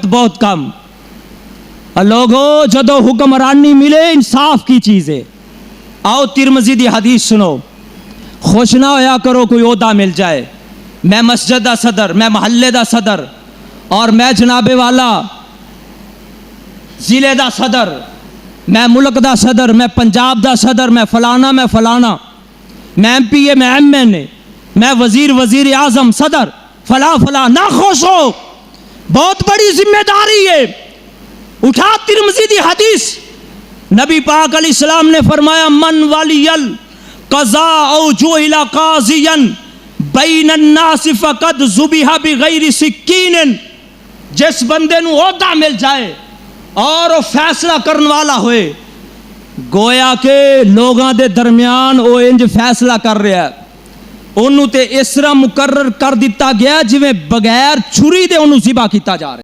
बहुत कम। लोगों जदों हुक्मरानी मिले इंसाफ की चीज़ है। आओ तिरमिज़ी दी हदीस सुनो। खुश ना होया करो कोई ओहदा मिल जाए, मैं मस्जिद दा सदर, मैं महल्ले दा सदर, और मैं जनाबे वाला जिले दा सदर, मैं मुल्क दा सदर, मैं पंजाब दा सदर, मैं फलाना, मैं फलाना, मैं MPA, मैं MNA, मैं वजीर आजम, सदर, फला फला। ना खुश हो, बहुत बड़ी जिम्मेदारी है। उठा तिरमिज़ी दी हदीस, नबी पाक अलैहिस्सलाम ने फरमाया, मन वलियल कज़ा औ जुइला काज़ियन बैनन नास फ़क़द ज़ुबिहा बिग़ैरि सिक्कीन। जिस बंदे नूं ओहदा मिल जाए और वो फैसला करने वाला होए, गोया के लोगों के दरमियान वो इंज फैसला कर रहा है, उन्होंने तो इस तरह मुकर्रर कर दिता गया जिवें बगैर छुरी दे उन्होंने ज़िबा किया जा रहा है।